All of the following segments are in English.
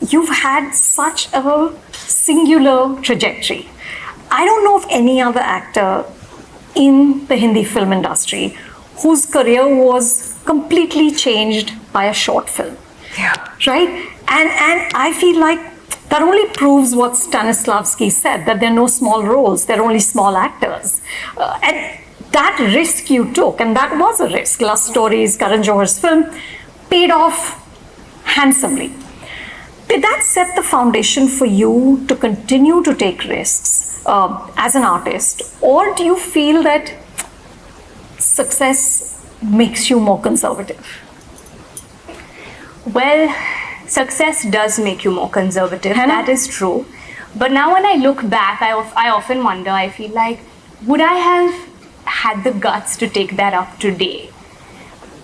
you've had such a singular trajectory. I don't know of any other actor in the Hindi film industry whose career was completely changed by a short film. Yeah. Right? And I feel like that only proves what Stanislavski said, that there are no small roles, there are only small actors. And that risk you took, and that was a risk, Lust Stories, Karan Johar's film, paid off handsomely. Did that set the foundation for you to continue to take risks as an artist? Or do you feel that success makes you more conservative? Well, success does make you more conservative. That is true. But now when I look back, I often wonder, I feel like, would I have had the guts to take that up today?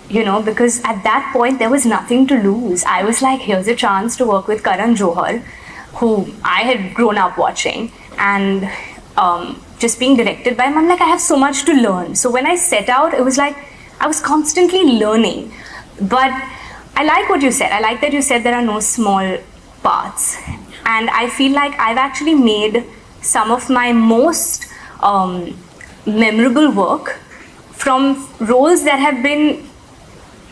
You know, because at that point there was nothing to lose. I was like, here's a chance to work with Karan Johar, who I had grown up watching, and just being directed by him. I'm like, I have so much to learn. So when I set out, it was like I was constantly learning. But I like what you said. I like that you said there are no small parts. And I feel like I've actually made some of my most memorable work from roles that have been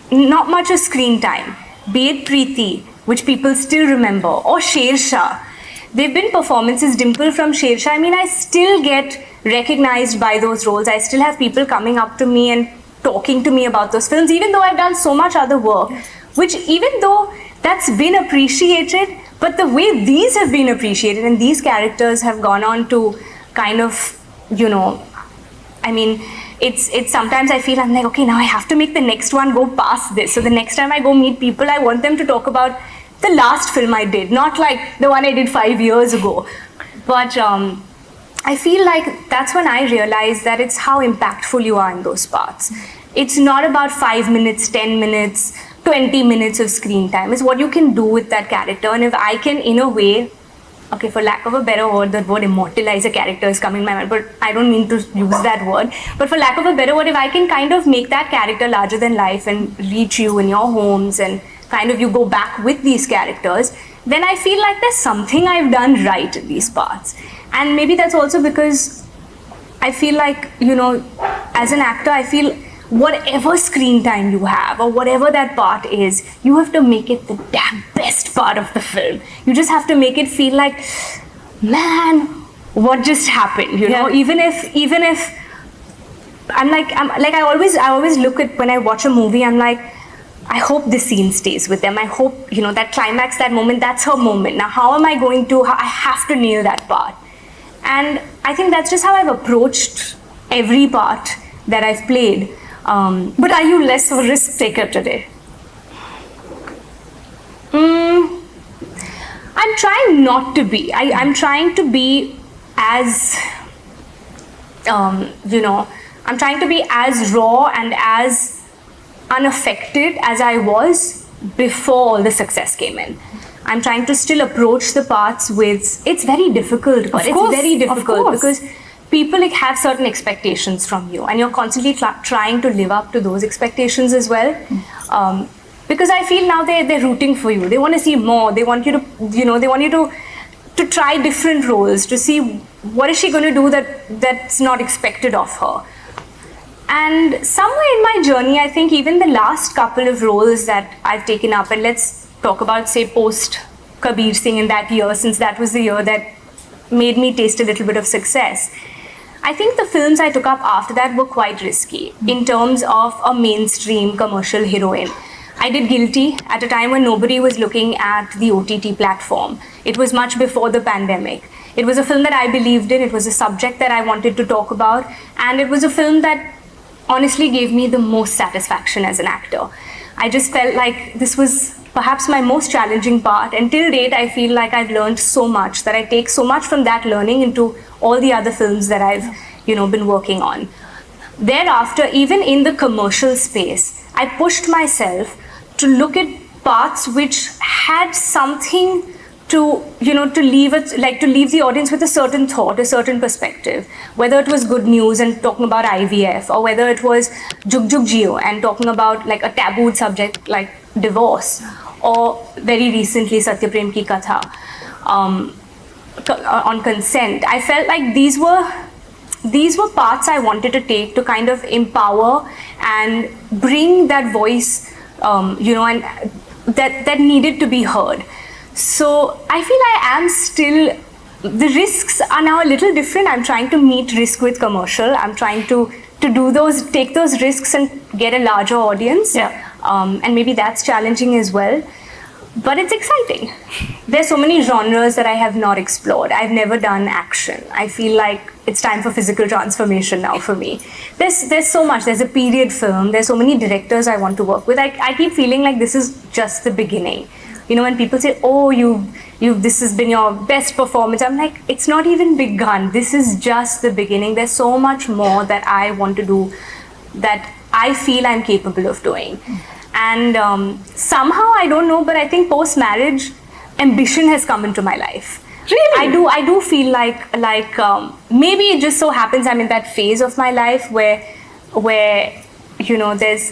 not much of screen time, be it Preeti, which people still remember, or Sher Shah. They've been performances. Dimple from Sher Shah, I mean, I still get recognized by those roles. I still have people coming up to me and talking to me about those films, even though I've done so much other work, which even though that's been appreciated, but the way these have been appreciated and these characters have gone on to kind of, you know, I mean, it's sometimes I feel I'm like, okay, now I have to make the next one go past this. So the next time I go meet people, I want them to talk about the last film I did, not like the one I did 5 years ago. But I feel like that's when I realized that it's how impactful you are in those parts. It's not about 5 minutes, 10 minutes, 20 minutes of screen time. It's what you can do with that character. And if I can, in a way, okay, for lack of a better word, the word immortalize a character is coming in my mind, but I don't mean to use that word. But for lack of a better word, if I can kind of make that character larger than life and reach you in your homes and kind of you go back with these characters, then I feel like there's something I've done right in these parts. And maybe that's also because I feel like, you know, as an actor, I feel whatever screen time you have or whatever that part is, you have to make it the damn best part of the film. You just have to make it feel like, man, what just happened? You know, even if I always look at when I watch a movie, I'm like, I hope this scene stays with them. I hope, you know, that climax, that moment, that's her moment. Now, how am I going to? I have to nail that part. And I think that's just how I've approached every part that I've played. But are you less of a risk taker today? I'm trying not to be. I'm trying to be as, you know, I'm trying to be as raw and as unaffected as I was before all the success came in. I'm trying to still approach the parts with, it's very difficult, but it's very difficult because people have certain expectations from you and you're constantly trying to live up to those expectations as well. Because I feel now they're rooting for you. They want to see more. They want you to, you know, they want you to try different roles, to see what is she going to do that's not expected of her. And somewhere in my journey, I think even the last couple of roles that I've taken up, and let's talk about, say, post Kabir Singh in that year, since that was the year that made me taste a little bit of success. I think the films I took up after that were quite risky in terms of a mainstream commercial heroine. I did Guilty at a time when nobody was looking at the OTT platform. It was much before the pandemic. It was a film that I believed in. It was a subject that I wanted to talk about. And it was a film that honestly gave me the most satisfaction as an actor. I just felt like this was perhaps my most challenging part, and till date I feel like I've learned so much, that I take so much from that learning into all the other films that I've, you know, been working on. Thereafter, even in the commercial space, I pushed myself to look at parts which had something to leave it, like to leave the audience with a certain thought, a certain perspective, whether it was good news and talking about IVF, or whether it was Jug Jug Jio and talking about like a tabooed subject like divorce, or very recently Satya Prem Ki Katha on consent. I felt like these were paths I wanted to take to kind of empower and bring that voice, and that needed to be heard. So I feel I am still, the risks are now a little different. I'm trying to meet risk with commercial. I'm trying to take those risks and get a larger audience. Yeah. And maybe that's challenging as well. But it's exciting. There's so many genres that I have not explored. I've never done action. I feel like it's time for physical transformation now for me. There's so much. There's a period film. There's so many directors I want to work with. I keep feeling like this is just the beginning. When people say, oh, this has been your best performance, I'm like, it's not even begun. This is just the beginning. There's so much more that I want to do, that I feel I'm capable of doing. And somehow, I don't know, but I think post-marriage, ambition has come into my life. Really? I do feel like maybe it just so happens I'm in that phase of my life where there's,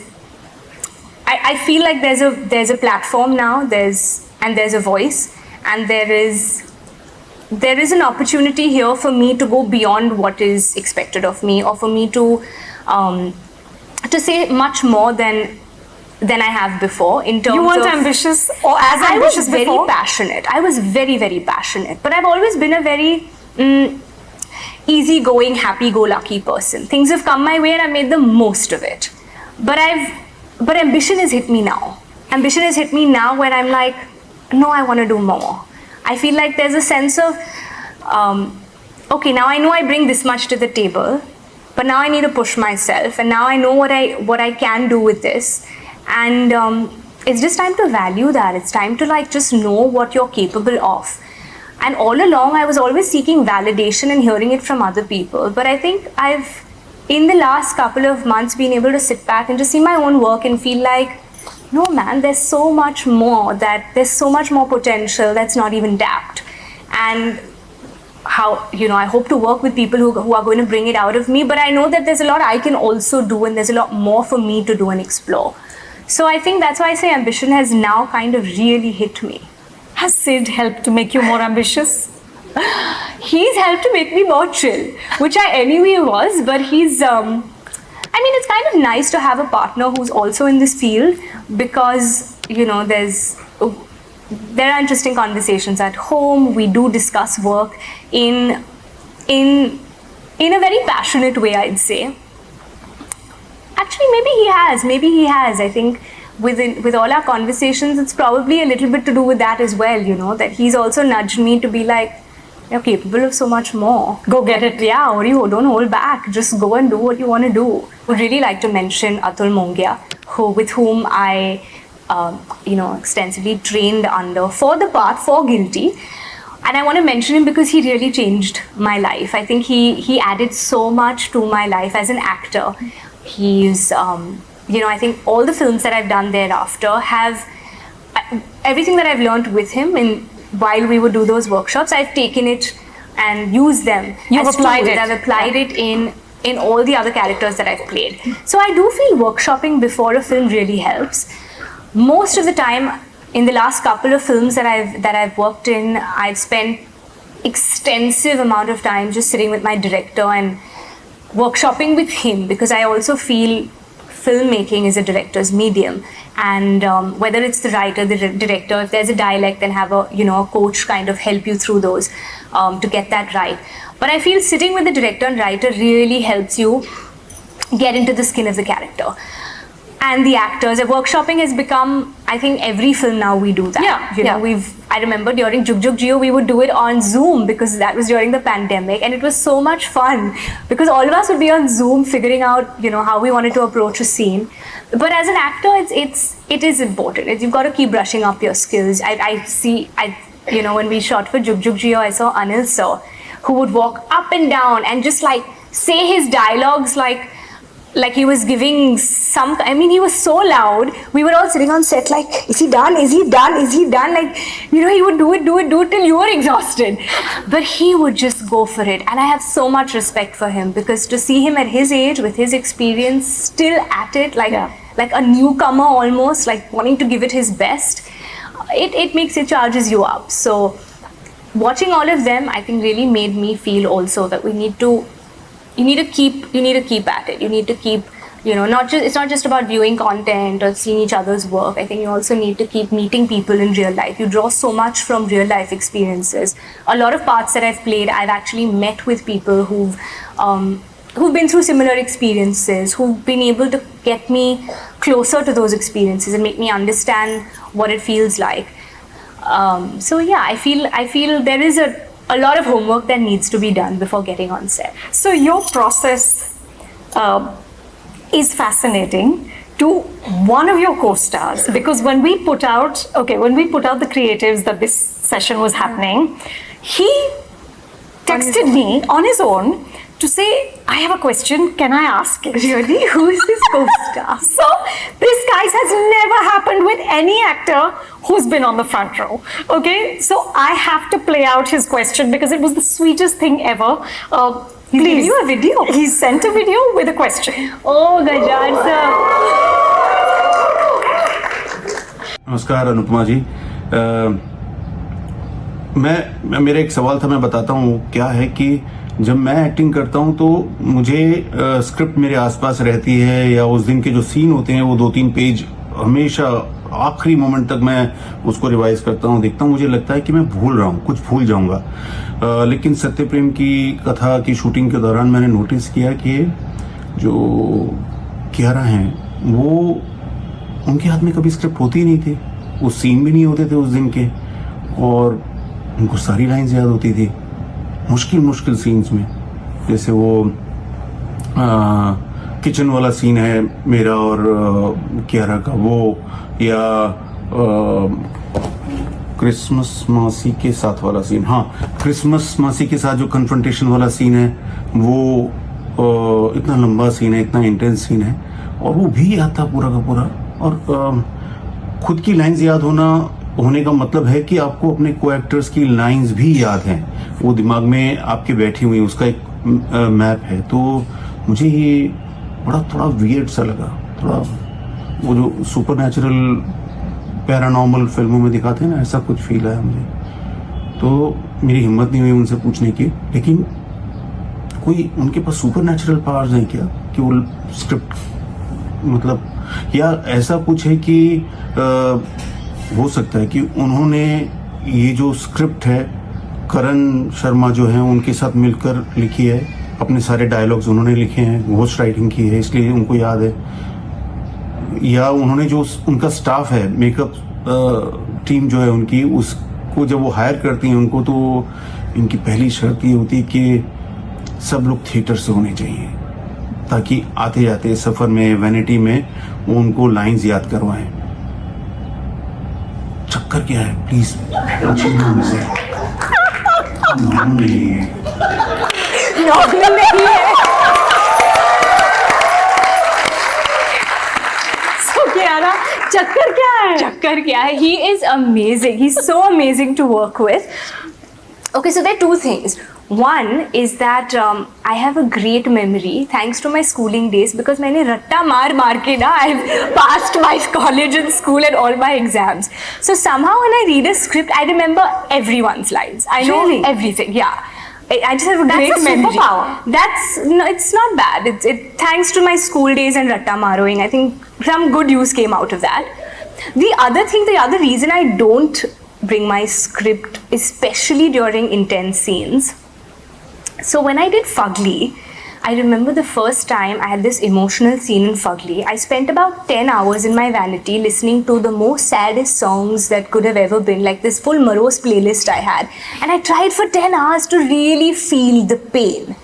I feel like there's a platform now, there's a voice, and there is an opportunity here for me to go beyond what is expected of me, or for me to say much more than I have before. In terms of, You weren't ambitious or as ambitious before? I was very passionate. I was very, very passionate. But I've always been a very easygoing, happy-go-lucky person. Things have come my way and I made the most of it. But ambition has hit me now. Ambition has hit me now where I'm like, no, I want to do more. I feel like there's a sense of, okay, now I know I bring this much to the table, but now I need to push myself, and now I know what I can do with this. And it's just time to value that. It's time to just know what you're capable of. And all along, I was always seeking validation and hearing it from other people. But I think I've, in the last couple of months, been able to sit back and just see my own work and feel like, no man, there's so much more, there's so much more potential that's not even tapped. And how, I hope to work with people who are going to bring it out of me, but I know that there's a lot I can also do, and there's a lot more for me to do and explore. So I think that's why I say ambition has now kind of really hit me. Has Sid helped to make you more ambitious? He's helped to make me more chill, which I anyway was, but he's, it's kind of nice to have a partner who's also in this field, because, there are interesting conversations at home. We do discuss work in a very passionate way, I'd say. Actually, maybe he has. I think with all our conversations, it's probably a little bit to do with that as well, that he's also nudged me to be like, you're capable of so much more. Go get it. Yeah, or you don't hold back. Just go and do what you want to do. Would really like to mention Atul Mongia, with whom I, extensively trained under for the part for Guilty. And I want to mention him because he really changed my life. I think he added so much to my life as an actor. He's, I think all the films that I've done thereafter have, everything that I've learned with him while we would do those workshops, I've taken it and used them. You've applied it. I've applied it in all the other characters that I've played. So I do feel workshopping before a film really helps. Most of the time, in the last couple of films that I've worked in, I've spent extensive amount of time just sitting with my director and workshopping with him, because I also feel filmmaking is a director's medium, and whether it's the writer, the director, if there's a dialect, then have a coach kind of help you through those to get that right. But I feel sitting with the director and writer really helps you get into the skin of the character. And the actors, workshopping has become, I think every film now we do that. I remember during Jug Jug Jio, we would do it on Zoom, because that was during the pandemic, and it was so much fun because all of us would be on Zoom figuring out, how we wanted to approach a scene. But as an actor, it is important. You've got to keep brushing up your skills. When we shot for Jug Jug Jio, I saw Anil sir, who would walk up and down and just say his dialogues like he was giving some, I mean, he was so loud. We were all sitting on set like, is he done? Is he done? Is he done? Like, you know, he would do it till you were exhausted. But he would just go for it. And I have so much respect for him, because to see him at his age, with his experience, still at it, like a newcomer almost, like wanting to give it his best, it makes it, charges you up. So watching all of them, I think really made me feel also that you need to keep at it. You need to keep, you know, it's not just about viewing content or seeing each other's work. I think you also need to keep meeting people in real life. You draw so much from real life experiences. A lot of parts that I've played, I've actually met with people who've been through similar experiences, who've been able to get me closer to those experiences and make me understand what it feels like. So yeah, I feel there is a lot of homework that needs to be done before getting on set. So your process is fascinating to one of your co-stars, because when we put out the creatives that this session was happening, he texted me on his own to say, I have a question, can I ask it? Really? Who is this co-star? So this, guys, has never happened with any actor who's been on the front row. Okay, so I have to play out his question because it was the sweetest thing ever. He's giving you a video? He sent a video with a question. Oh, Gajraj sir. नमस्कार अनुपमा जी, मेरा एक सवाल था, मैं बताता हूँ क्या है कि जब मैं एक्टिंग करता हूँ तो मुझे स्क्रिप्ट मेरे आसपास रहती है, या उस दिन के जो सीन होते हैं वो 2-3 पेज हमेशा आखिरी मोमेंट तक मैं उसको रिवाइज करता हूँ, देखता हूँ, मुझे लगता है कि मैं भूल रहा हूँ, कुछ भूल जाऊंगा। लेकिन सत्य प्रेम की कथा की शूटिंग के दौरान मैंने नोटिस किया कि जो कियारा हैं वो, उनके हाथ में कभी स्क्रिप्ट होती ही नहीं थी, वो सीन भी नहीं होते थे उस दिन के, और उनको सारी लाइन्स याद होती थी मुश्किल सीन्स में। जैसे वो किचन वाला सीन है मेरा और कियारा का, वो या क्रिसमस मासी के साथ वाला सीन, हाँ क्रिसमस मासी के साथ जो कन्फ्रंटेशन वाला सीन है वो इतना लंबा सीन है, इतना इंटेंस सीन है, और वो भी याद था पूरा का पूरा। और खुद की लाइन्स याद होने का मतलब है कि आपको अपने को एक्टर्स की लाइंस भी याद हैं, वो दिमाग में आपके बैठी हुई, उसका एक मैप है। तो मुझे ये थोड़ा वियर्ड सा लगा, थोड़ा वो जो सुपरनैचुरल पैरानॉर्मल फिल्मों में दिखाते हैं ना, ऐसा कुछ फील आया मुझे। तो मेरी हिम्मत नहीं हुई उनसे पूछने की, लेकिन कोई उनके पास सुपरनैचुरल पावर्स हैं क्या कि वो स्क्रिप्ट, मतलब, या ऐसा कुछ है कि हो सकता है कि उन्होंने ये जो स्क्रिप्ट है करण शर्मा जो है उनके साथ मिलकर लिखी है, अपने सारे डायलॉग्स उन्होंने लिखे हैं, घोस्ट राइटिंग की है, इसलिए उनको याद है, या उन्होंने जो उनका स्टाफ है, मेकअप टीम जो है उनकी, उसको जब वो हायर करती हैं उनको, तो इनकी पहली शर्त ये होती है कि सब लोग थिएटर से होने चाहिए, ताकि आते जाते सफर में, वैनिटी में वो उनको लाइंस याद करवाएं। चक्कर क्या है, प्लीज पूछिए ना मुझसे। नॉर्मल नहीं है, नॉर्मल नहीं है। So Kiara, चक्कर क्या है? Chakkar kya hai? He is amazing. He's so amazing to work with. Okay, so there are two things. One is that I have a great memory thanks to my schooling days, because मैंने रट्टा मार के ना I've passed my college and school and all my exams. So somehow when I read a script, I remember everyone's lines. I know Really? everything. Yeah. I just have a That's great a memory. superpower. No, it's not bad. It thanks to my school days and ratta maroing, I think some good use came out of that. The other reason I don't bring my script, especially during intense scenes. So when I did Fugly, I remember the first time I had this emotional scene in Fugly. I spent about 10 hours in my vanity listening to the most saddest songs that could have ever been, like this full morose playlist I had. And I tried for 10 hours to really feel the pain.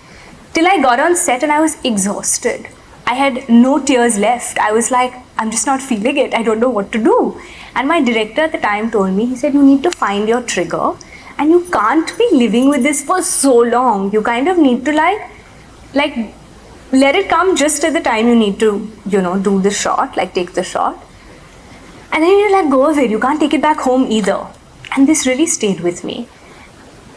Till I got on set and I was exhausted. I had no tears left. I was like, I'm just not feeling it. I don't know what to do. And my director at the time told me, he said, you need to find your trigger. And you can't be living with this for so long. You kind of need to like let it come just at the time you need to, do the shot, like take the shot. And then you let go of it. You can't take it back home either. And this really stayed with me.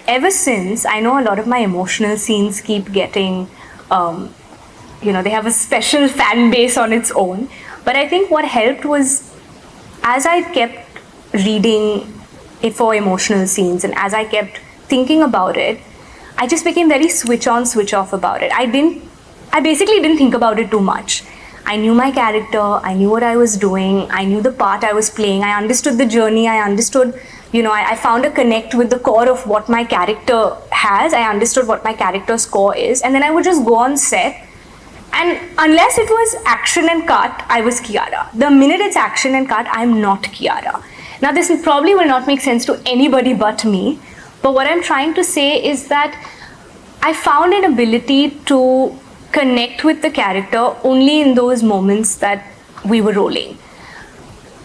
Ever since, I know a lot of my emotional scenes keep getting, they have a special fan base on its own. But I think what helped was, as I kept reading it for emotional scenes and as I kept thinking about it, I just became very switch on, switch off about it. I basically didn't think about it too much. I knew my character, I knew what I was doing, I knew the part I was playing, I understood the journey, I understood, I found a connect with the core of what my character has, I understood what my character's core is, and then I would just go on set, and unless it was action and cut, I was Kiara. The minute it's action and cut, I'm not Kiara. Now this probably will not make sense to anybody but me, but what I'm trying to say is that I found an ability to connect with the character only in those moments that we were rolling,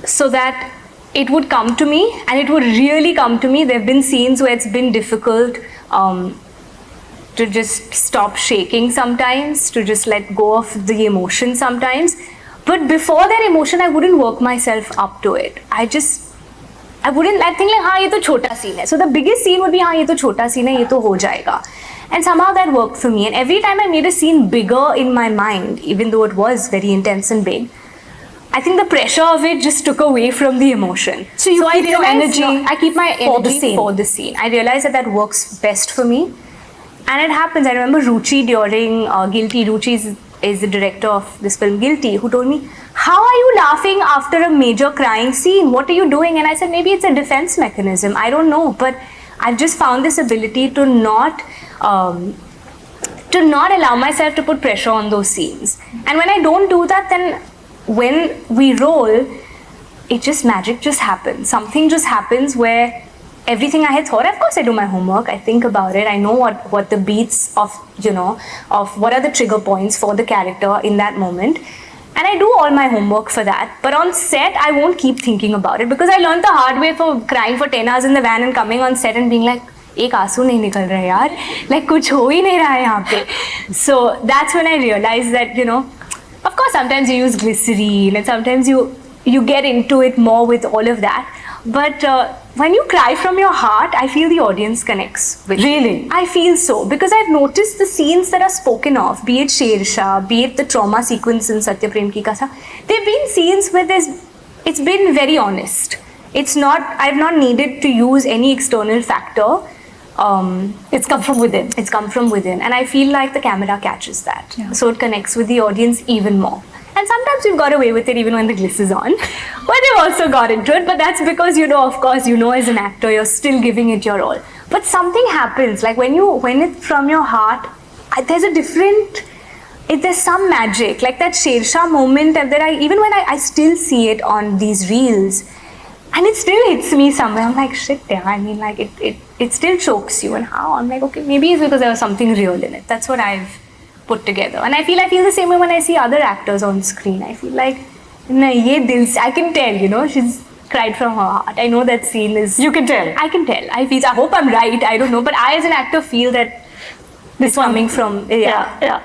so that it would come to me, and it would really come to me. There have been scenes where it's been difficult to just stop shaking sometimes, to just let go of the emotion sometimes, but before that emotion I wouldn't work myself up to it. I think like, हाँ ये तो छोटा scene है. So the biggest scene would be, हाँ ये तो छोटा scene है, ये तो हो जाएगा. And somehow that worked for me. And every time I made a scene bigger in my mind, even though it was very intense and big, I think the pressure of it just took away from the emotion. So you keep your energy I keep my for the energy scene. for the scene. I realized that works best for me. And it happens. I remember Ruchi during Guilty. Ruchi is the director of this film Guilty, who told me, how are you laughing after a major crying scene? What are you doing? And I said, maybe it's a defense mechanism. I don't know. But I've just found this ability to not allow myself to put pressure on those scenes. And when I don't do that, then when we roll, magic just happens. Something just happens where everything I had thought, of course I do my homework, I think about it, I know what the beats of what are the trigger points for the character in that moment. And I do all my homework for that. But on set, I won't keep thinking about it, because I learned the hard way for crying for 10 hours in the van and coming on set and being like, एक आंसू नहीं निकल रहा है यार, like कुछ हो ही नहीं रहा है यहाँ पे. So that's when I realized that, of course sometimes you use glycerine and sometimes you get into it more with all of that. But when you cry from your heart, I feel the audience connects with Really? I feel so, because I've noticed the scenes that are spoken of, be it Shersha, be it the trauma sequence in Satya Prem Ki Katha, they've been scenes where it's been very honest. I've not needed to use any external factor. It's come from within. It's come from within, and I feel like the camera catches that. Yeah. So it connects with the audience even more. And sometimes we've got away with it even when the gliss is on. But they've also got into it. But that's because, of course, as an actor, you're still giving it your all. But something happens, like when it's from your heart, there's some magic. Like that Shersha moment that even when I still see it on these reels, and it still hits me somewhere. I'm like, shit, yeah. I mean, like it still chokes you. And how? I'm like, okay, maybe it's because there was something real in it. That's what I've put together. And I feel the same way when I see other actors on screen. I feel like, I can tell, she's cried from her heart. I know that scene is... You can tell. I can tell. I hope I'm right. I don't know. But I as an actor feel that this coming from... Yeah.